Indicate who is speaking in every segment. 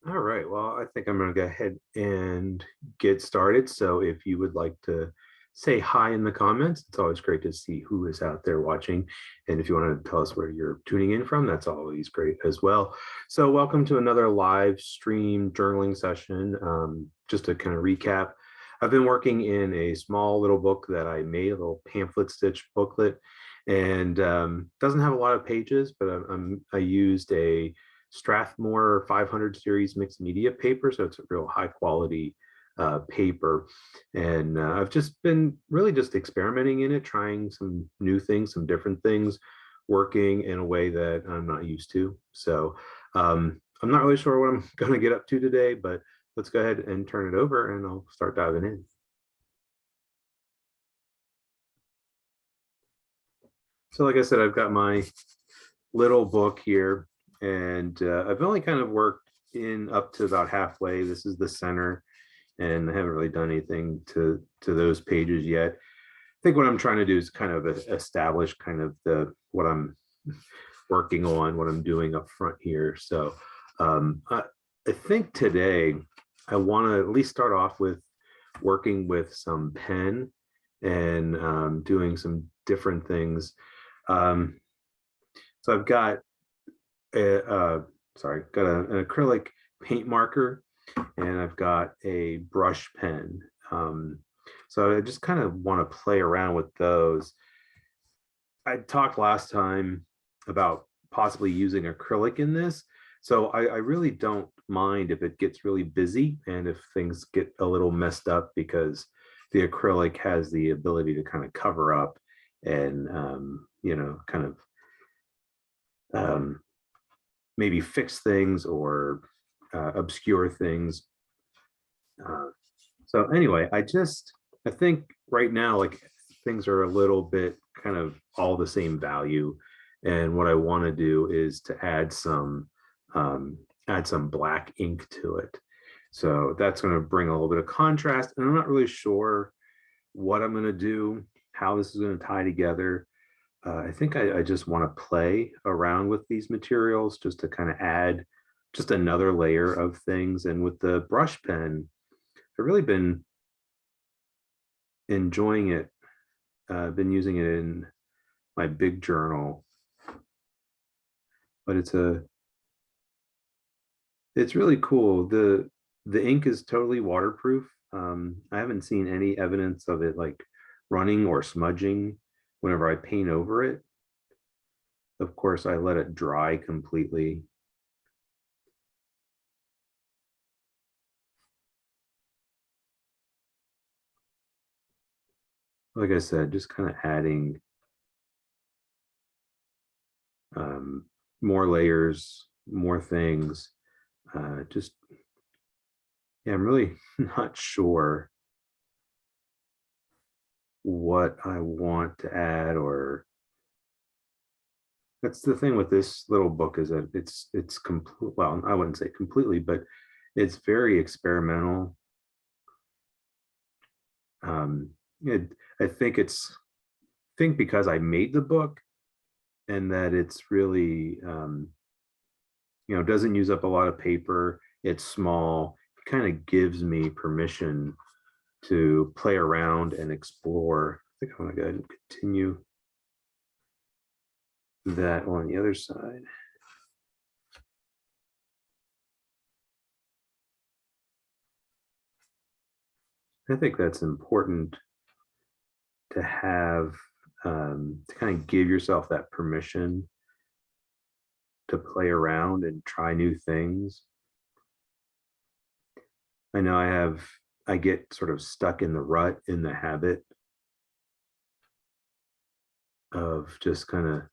Speaker 1: All right, well, I think I'm going to go ahead and get started. So if you would like to say hi in the comments, it's always great to see who is out there watching. And if you want to tell us where you're tuning in from, that's always great as well. So welcome to another live stream journaling session. Just to kind of recap, I've been working in a small little book that I made, a little pamphlet stitch booklet, and doesn't have a lot of pages, but I used a Strathmore 500 series mixed media paper. So it's a real high quality paper. And I've just been really just experimenting in it, trying some new things, some different things, working in a way that I'm not used to. So I'm not really sure what I'm going to get up to today, but let's go ahead and turn it over and I'll start diving in. So like I said, I've got my little book here, and I've only kind of worked in up to about halfway. This is the center, and I haven't really done anything to those pages yet. I think what I'm trying to do is kind of establish kind of the what I'm working on, what I'm doing up front here. So I think today I want to at least start off with working with some pen and doing some different things. Um, so I've got got an acrylic paint marker, and I've got a brush pen. So I just kind of want to play around with those. I talked last time about possibly using acrylic in this. So I really don't mind if it gets really busy and if things get a little messed up, because the acrylic has the ability to kind of cover up and, kind of um, maybe fix things or obscure things. Uh, so anyway, I think right now, like, things are a little bit kind of all the same value. And what I want to do is to add some black ink to it. So that's going to bring a little bit of contrast. And I'm not really sure what I'm going to do, how this is going to tie together. I think I just want to play around with these materials just to kind of add just another layer of things. And with the brush pen, I've really been enjoying it. I've been using it in my big journal, but it's really cool. The ink is totally waterproof. I haven't seen any evidence of it like running or smudging whenever I paint over it. Of course, I let it dry completely. Like I said, just kind of adding um, more layers, more things. Just, yeah, I'm really not sure what I want to add. Or that's the thing with this little book, is that it's complete. Well, I wouldn't say completely, but it's very experimental. Um, it, I think because I made the book, and that it's really doesn't use up a lot of paper. It's small. It kind of gives me permission to play around and explore. I think I'm gonna go ahead and continue that on the other side. I think that's important to have, to kind of give yourself that permission to play around and try new things. I know I get sort of stuck in the rut, in the habit of just kind of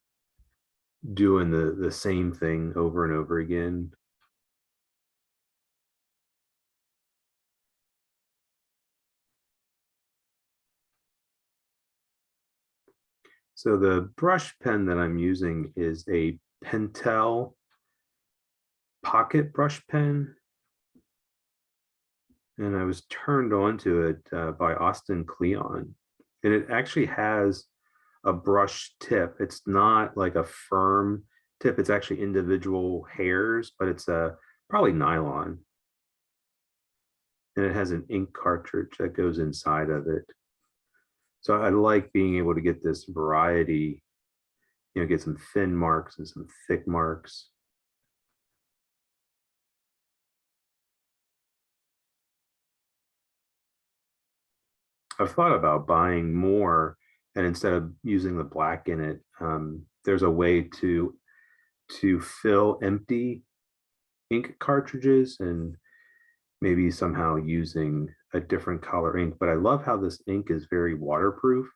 Speaker 1: doing the same thing over and over again. So the brush pen that I'm using is a Pentel pocket brush pen, and I was turned on to it by Austin Kleon, and it actually has a brush tip. It's not like a firm tip; it's actually individual hairs, but it's a probably nylon. And it has an ink cartridge that goes inside of it. So I like being able to get this variety, get some thin marks and some thick marks. I've thought about buying more, and instead of using the black in it, there's a way to fill empty ink cartridges and maybe somehow using a different color ink. But I love how this ink is very waterproof.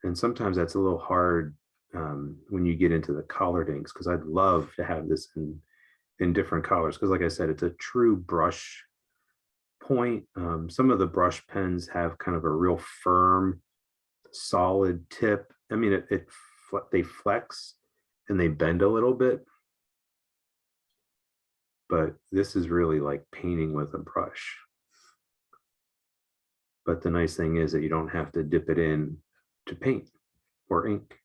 Speaker 1: And sometimes that's a little hard when you get into the colored inks, because I'd love to have this in different colors. Because like I said, it's a true brush point. Some of the brush pens have kind of a real firm, solid tip. I mean, they flex and they bend a little bit, but this is really like painting with a brush. But the nice thing is that you don't have to dip it in to paint or ink.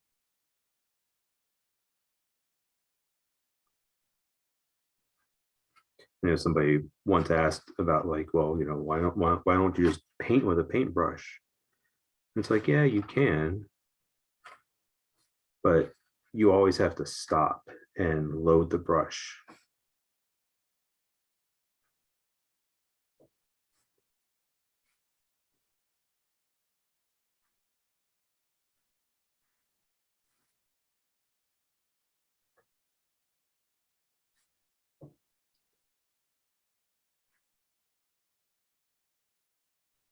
Speaker 1: Somebody once asked about like, well, why don't you just paint with a paintbrush? It's like, yeah, you can, but you always have to stop and load the brush.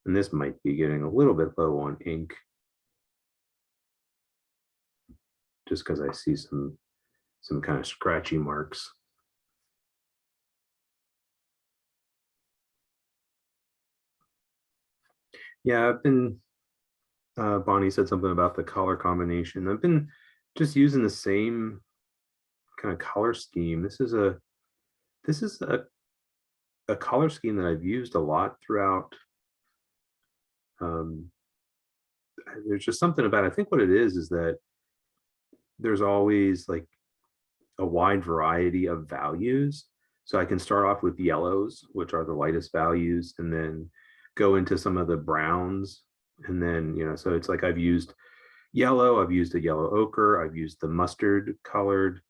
Speaker 1: And this might be getting a little bit low on ink, just because I see some kind of scratchy marks. Yeah, I've been, Bonnie said something about the color combination. I've been just using the same kind of color scheme. This is a color scheme that I've used a lot throughout. There's just something about it. I think what it is that there's always like a wide variety of values. So I can start off with yellows, which are the lightest values, and then go into some of the browns. And then, so it's like I've used yellow, I've used a yellow ochre, I've used the mustard colored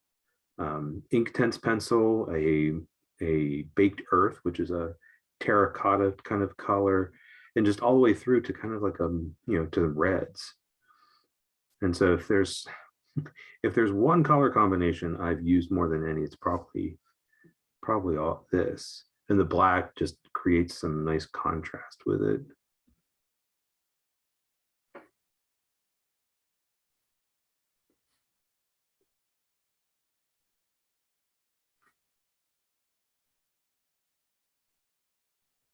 Speaker 1: Inktense pencil, a baked earth, which is a terracotta kind of color, and just all the way through to kind of like to the reds. And so if there's one color combination I've used more than any, it's probably all this. And the black just creates some nice contrast with it.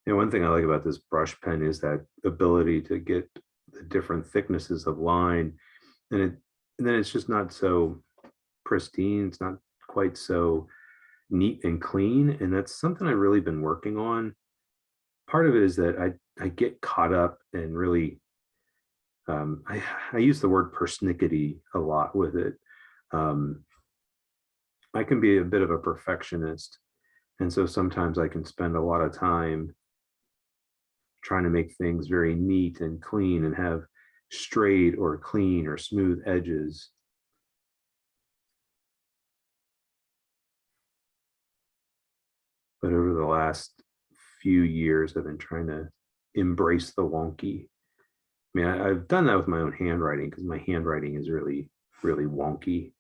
Speaker 1: And one thing I like about this brush pen is that ability to get the different thicknesses of line, and then it's just not so pristine. It's not quite so neat and clean, and that's something I've really been working on. Part of it is that I get caught up and really I use the word persnickety a lot with it. I can be a bit of a perfectionist, and so sometimes I can spend a lot of time trying to make things very neat and clean and have straight or clean or smooth edges. But over the last few years, I've been trying to embrace the wonky. I mean, I've done that with my own handwriting, because my handwriting is really, really wonky.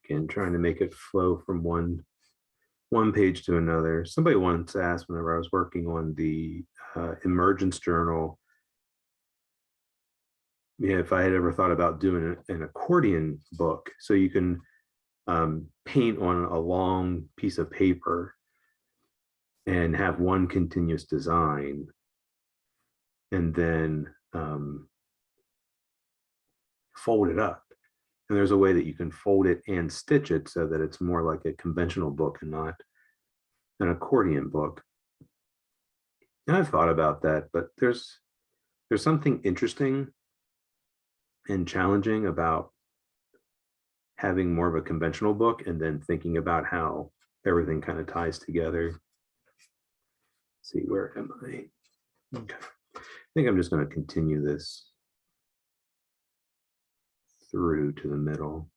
Speaker 1: Again, trying to make it flow from one page to another. Somebody once asked, whenever I was working on the emergence journal, if I had ever thought about doing an accordion book, so you can paint on a long piece of paper and have one continuous design, and then fold it up. And there's a way that you can fold it and stitch it so that it's more like a conventional book and not an accordion book. And I've thought about that, but there's something interesting and challenging about having more of a conventional book and then thinking about how everything kind of ties together. Let's see, where am I? Okay. I think I'm just going to continue this through to the middle.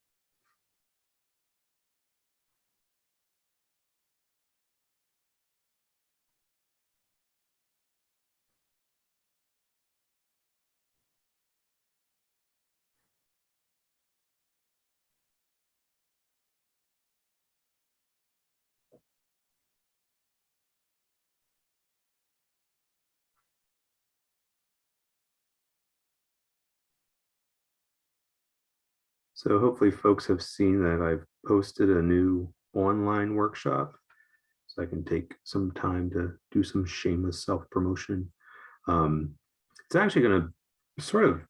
Speaker 1: So hopefully folks have seen that I've posted a new online workshop. So I can take some time to do some shameless self-promotion. It's actually going to sort of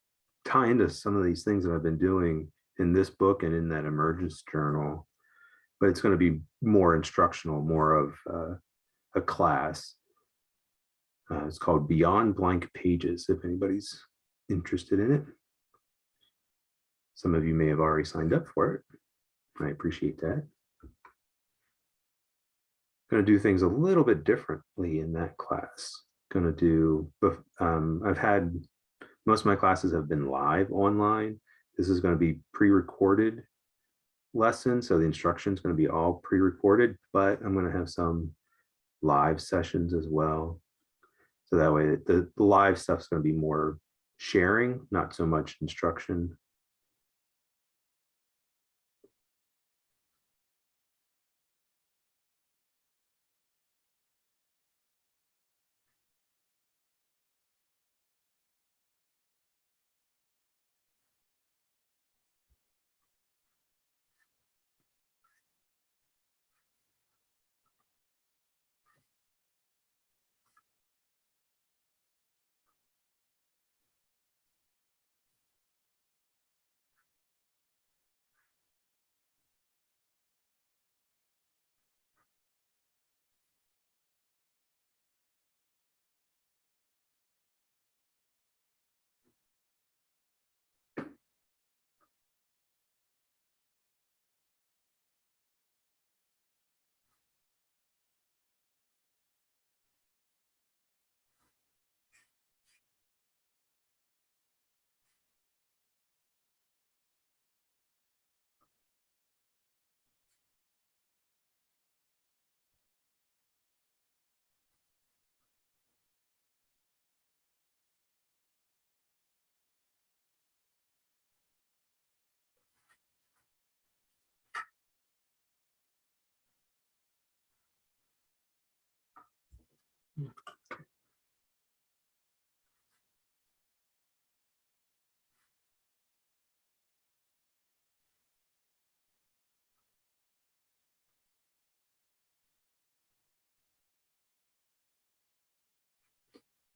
Speaker 1: tie into some of these things that I've been doing in this book and in that emergence journal, but it's going to be more instructional, more of a class. It's called Beyond Blank Pages, if anybody's interested in it. Some of you may have already signed up for it. I appreciate that. Going to do things a little bit differently in that class. Going to do, I've had, most of my classes have been live online. This is going to be pre-recorded lesson. So the instruction is going to be all pre-recorded, but I'm going to have some live sessions as well. So that way the live stuff is going to be more sharing, not so much instruction.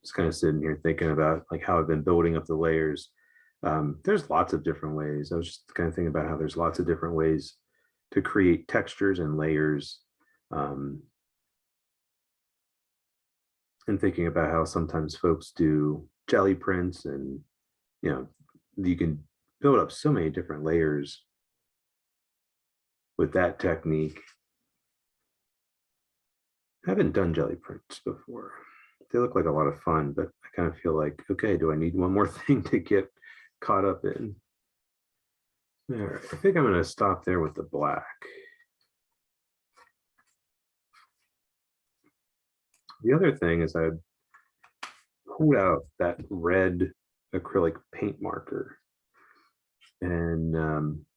Speaker 1: Just kind of sitting here thinking about like how I've been building up the layers. There's lots of different ways. I was just kind of thinking about how there's lots of different ways to create textures and layers. And thinking about how sometimes folks do jelly prints and, you know, you can build up so many different layers with that technique. I haven't done jelly prints before. They look like a lot of fun, but I kind of feel like, okay, do I need one more thing to get caught up in? All right, I think I'm going to stop there with the black. The other thing is I pulled out that red acrylic paint marker. And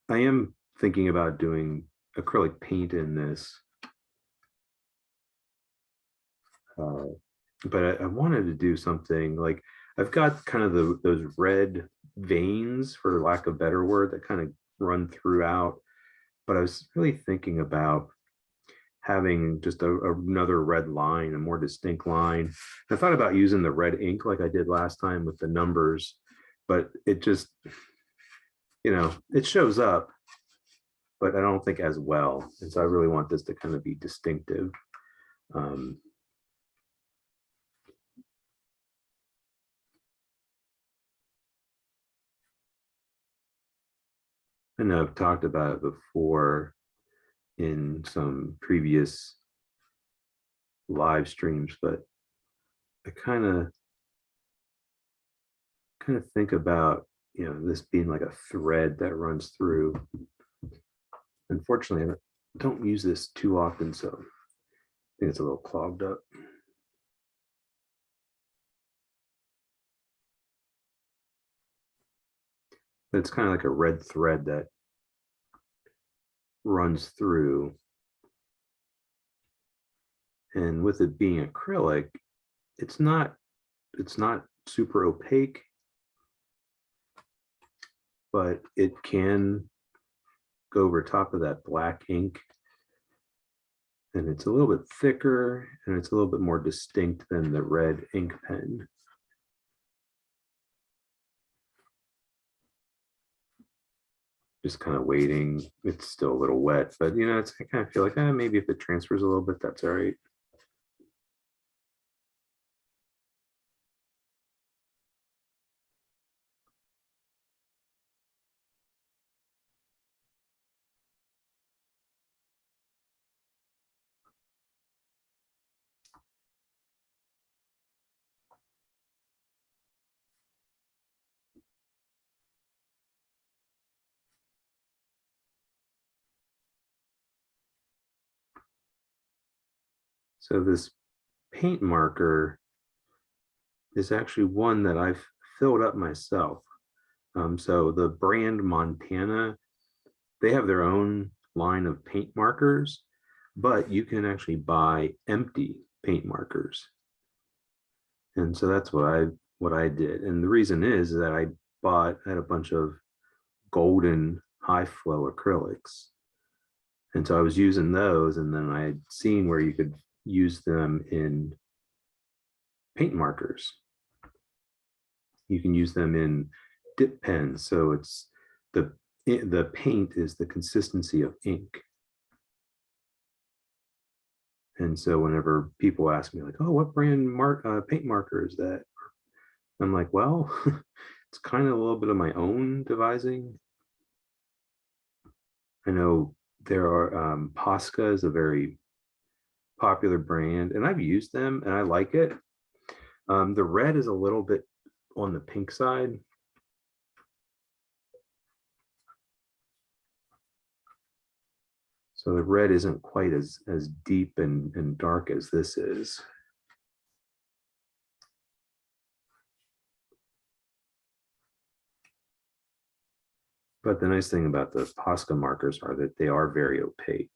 Speaker 1: I am thinking about doing acrylic paint in this. But I wanted to do something like, I've got kind of those red veins, for lack of a better word, that kind of run throughout. But I was really thinking about having just another red line, a more distinct line. I thought about using the red ink like I did last time with the numbers, but it just, you know, it shows up, but I don't think as well. And so I really want this to kind of be distinctive. I know I've talked about it before in some previous live streams, but I kind of think about, this being like a thread that runs through. Unfortunately, I don't use this too often, so I think it's a little clogged up. But it's kind of like a red thread that runs through. And with it being acrylic, it's not super opaque, but it can go over top of that black ink, and it's a little bit thicker and it's a little bit more distinct than the red ink pen. Just kind of waiting. It's still a little wet, but I kind of feel like maybe if it transfers a little bit, that's all right. So this paint marker is actually one that I've filled up myself. So the brand Montana, they have their own line of paint markers, but you can actually buy empty paint markers. And so that's what I did. And the reason is that I had a bunch of golden high flow acrylics. And so I was using those, and then I had seen where you could use them in paint markers. You can use them in dip pens. So it's the paint is the consistency of ink. And so whenever people ask me like, oh, what brand paint marker is that? I'm like, well, it's kind of a little bit of my own devising. I know there are Posca is a very popular brand, and I've used them and I like it. The red is a little bit on the pink side. So the red isn't quite as deep and dark as this is. But the nice thing about the Posca markers are that they are very opaque.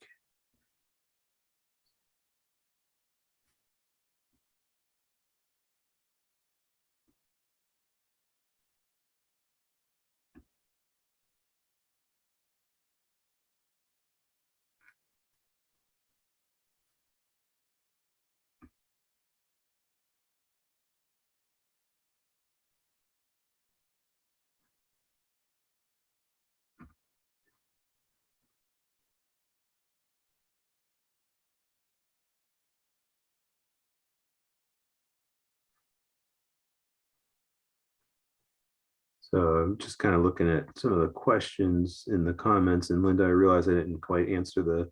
Speaker 1: So I'm just kind of looking at some of the questions in the comments. And Linda, I realized I didn't quite answer the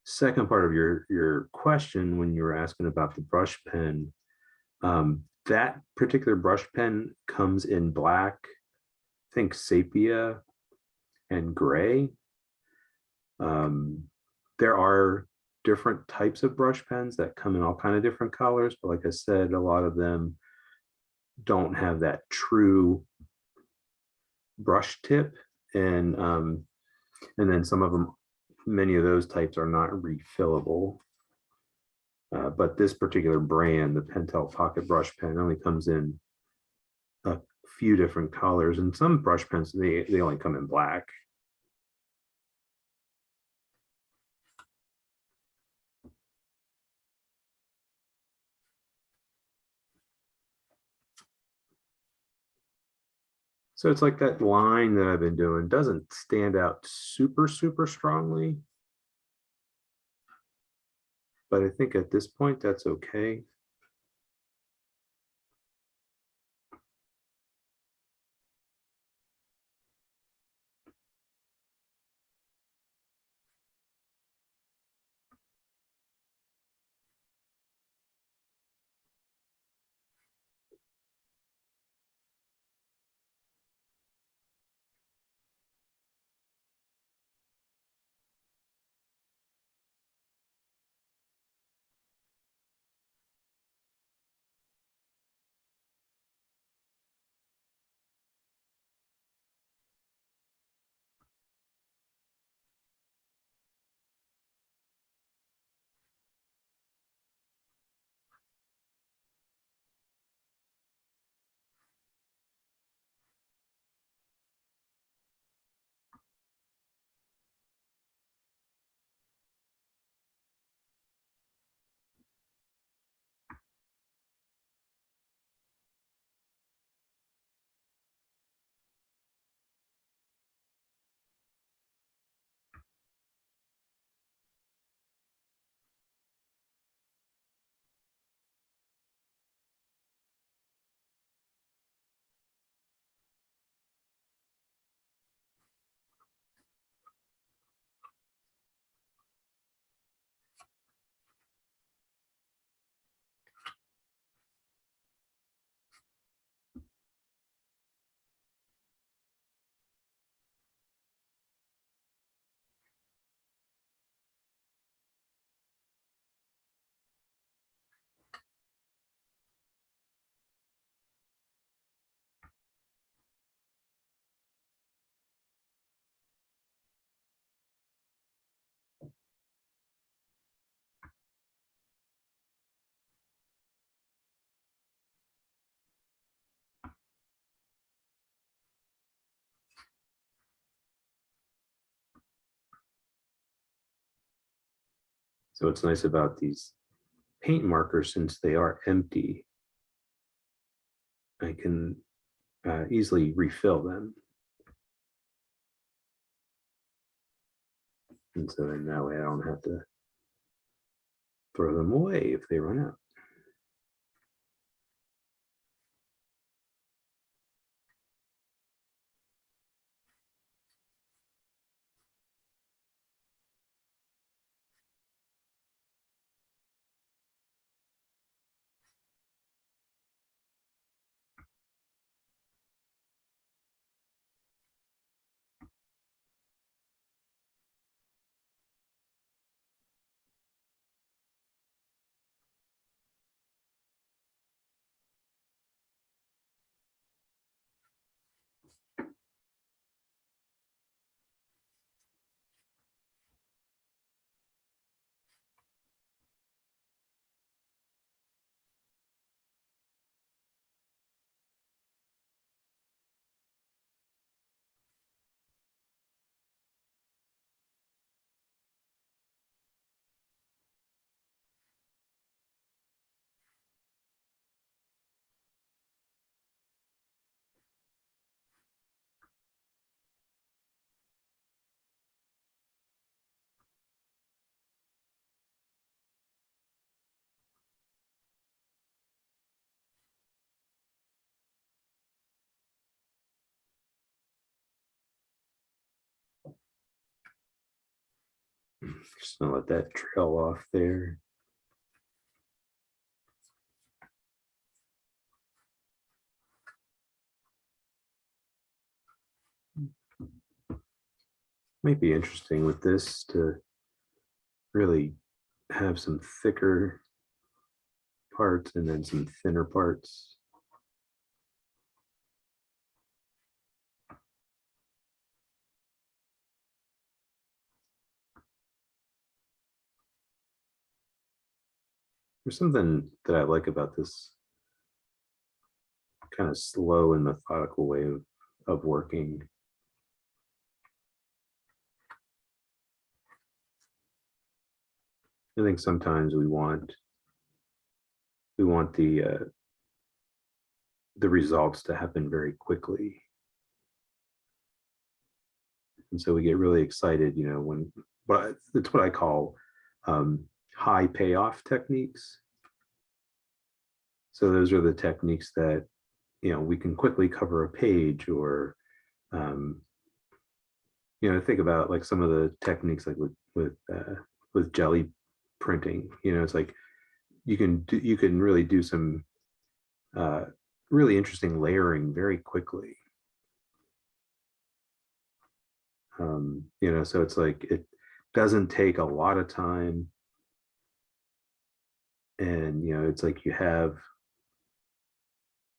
Speaker 1: second part of your question when you were asking about the brush pen. That particular brush pen comes in black, I think sepia, and gray. There are different types of brush pens that come in all kind of different colors, but like I said, a lot of them don't have that true brush tip, and then some of them, many of those types are not refillable. But this particular brand, the Pentel Pocket Brush Pen, only comes in a few different colors, and some brush pens they only come in black. So it's like that line that I've been doing doesn't stand out super strongly, but I think at this point that's okay. So what's nice about these paint markers, since they are empty, I can easily refill them. And so then that way I don't have to throw them away if they run out. Just gonna let that trail off there. Might be interesting with this to really have some thicker parts and then some thinner parts. There's something that I like about this kind of slow and methodical way of working. I think sometimes we want the results to happen very quickly, and so we get really excited, you know, when. But it's what I call high payoff techniques. So those are the techniques that, you know, we can quickly cover a page, or you know, think about like some of the techniques like with jelly printing. You know, it's like you can really do some really interesting layering very quickly. You know, so it's like it doesn't take a lot of time, and you know, it's like you have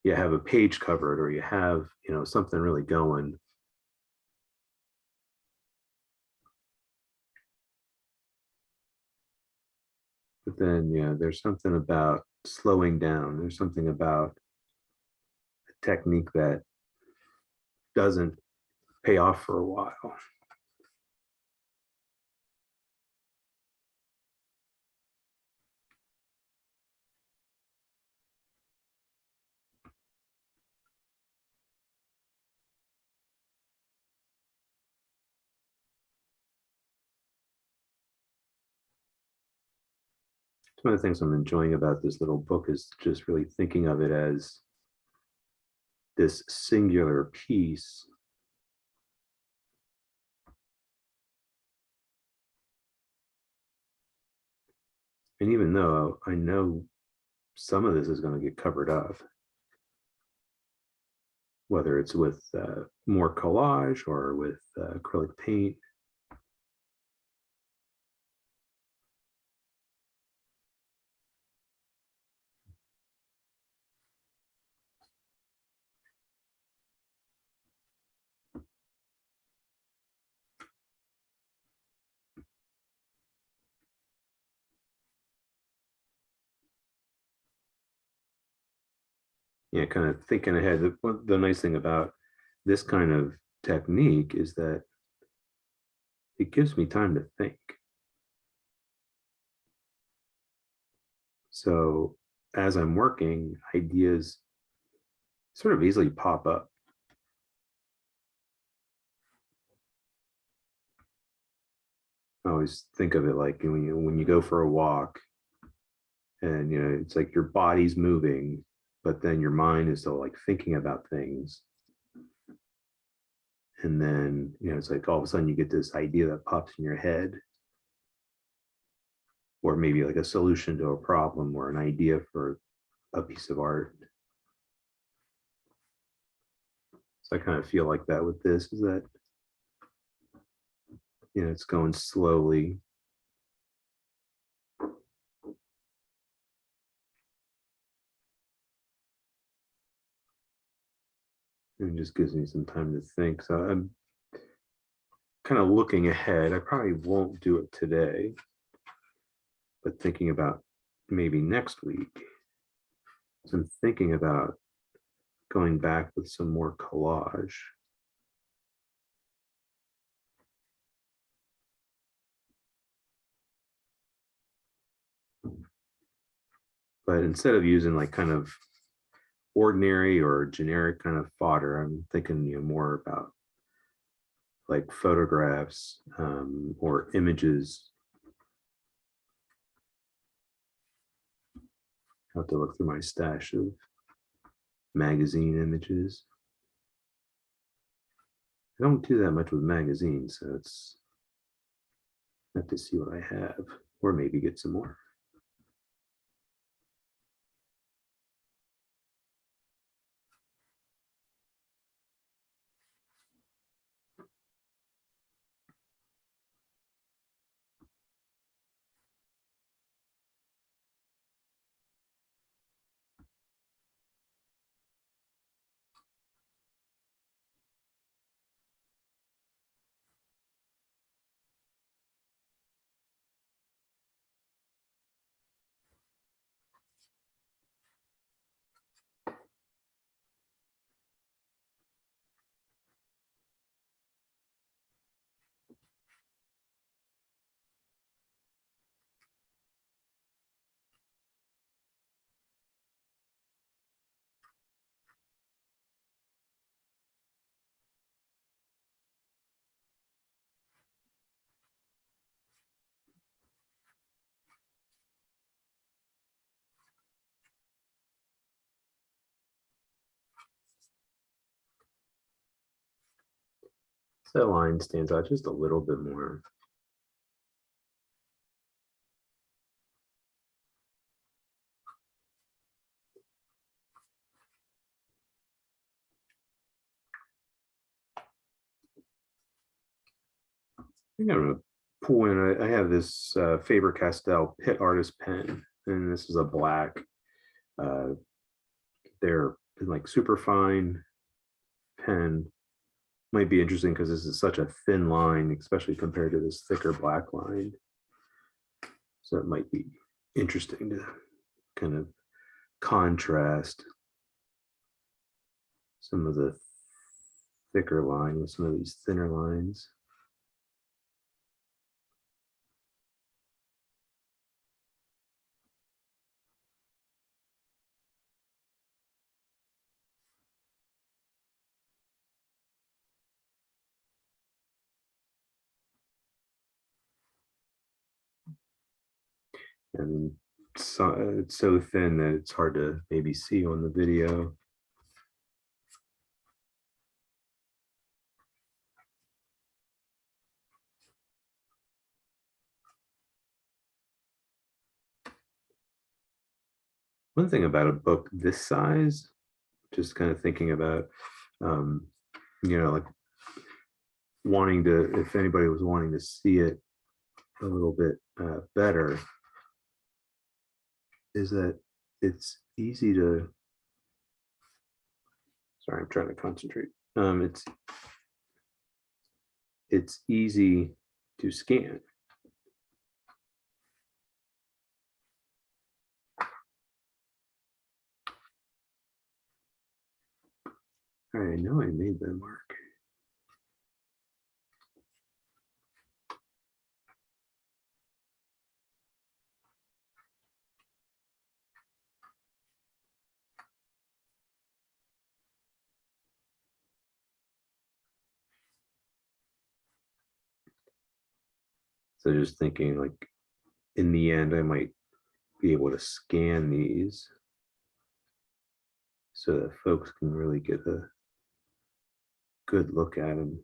Speaker 1: a page covered, or you have, you know, something really going. But then, yeah, there's something about slowing down. There's something about a technique that doesn't pay off for a while. One of the things I'm enjoying about this little book is just really thinking of it as this singular piece. And even though I know some of this is going to get covered up, whether it's with more collage or with acrylic paint, yeah, kind of thinking ahead. The nice thing about this kind of technique is that it gives me time to think. So as I'm working, ideas sort of easily pop up. I always think of it like when you go for a walk, and it's like your body's moving, but then your mind is still like thinking about things. And then it's like all of a sudden you get this idea that pops in your head, or maybe like a solution to a problem or an idea for a piece of art. So I kind of feel like that with this, is that it's going slowly. And it just gives me some time to think. So I'm kind of looking ahead. I probably won't do it today, but thinking about maybe next week. So I'm thinking about going back with some more collage. But instead of using like kind of ordinary or generic kind of fodder, I'm thinking more about like photographs or images. I have to look through my stash of magazine images. I don't do that much with magazines, so it's have to see what I have, or maybe get some more. That line stands out just a little bit more. I think I'm gonna pull in. I have this Faber-Castell Pit Artist Pen, and this is a black. Uh, they're like super fine pen. Might be interesting because this is such a thin line, especially compared to this thicker black line. So it might be interesting to kind of contrast some of the thicker line with some of these thinner lines. And it's so thin that it's hard to maybe see on the video. One thing about a book this size, just kind of thinking about, um, like wanting to, if anybody was wanting to see it a little bit better, is that it's easy to, sorry, I'm trying to concentrate. It's easy to scan. All right, I know I made that mark. So just thinking like in the end, I might be able to scan these so that folks can really get a good look at them.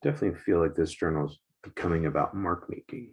Speaker 1: Definitely feel like this journal is becoming about mark making.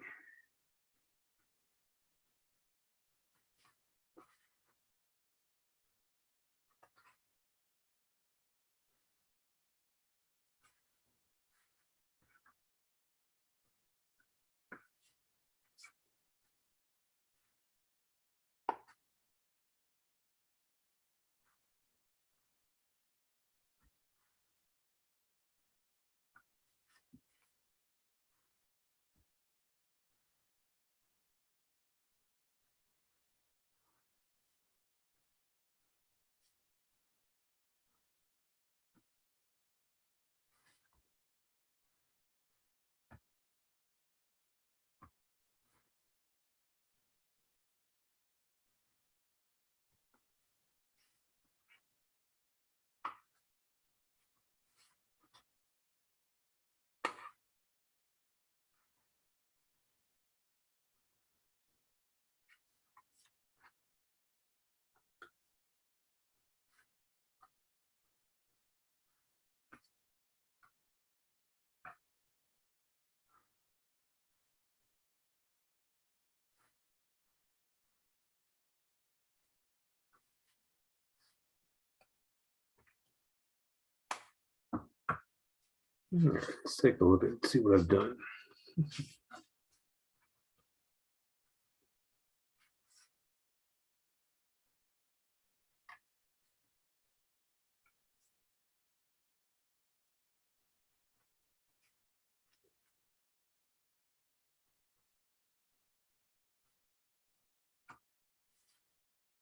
Speaker 1: All right, let's take a look and see what I've done.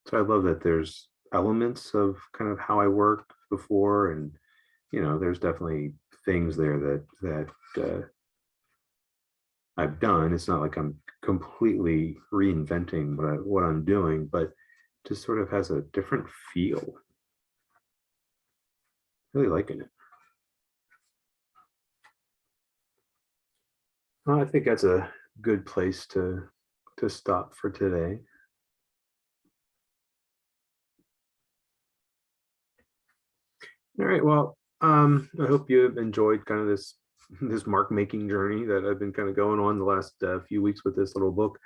Speaker 1: So I love that there's elements of kind of how I worked before, and there's definitely things there that I've done. It's not like I'm completely reinventing what I'm doing, but just sort of has a different feel. Really liking it. Well, I think that's a good place to stop for today. All right. Well, I hope you enjoyed kind of this mark making journey that I've been kind of going on the last few weeks with this little book.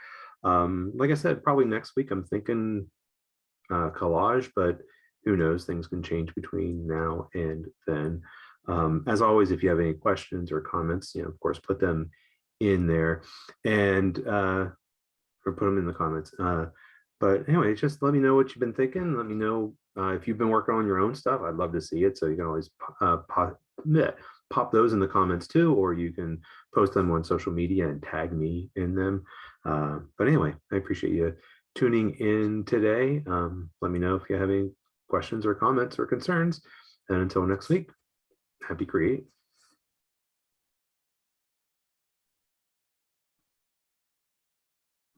Speaker 1: Like I said, probably next week I'm thinking collage, but who knows? Things can change between now and then. As always, if you have any questions or comments, of course, put them in there and or put them in the comments. But anyway, just let me know what you've been thinking. Let me know if you've been working on your own stuff. I'd love to see it. So you can always pop those in the comments too, or you can post them on social media and tag me in them. But anyway, I appreciate you tuning in today. Let me know if you have any questions or comments or concerns. And until next week, happy creating.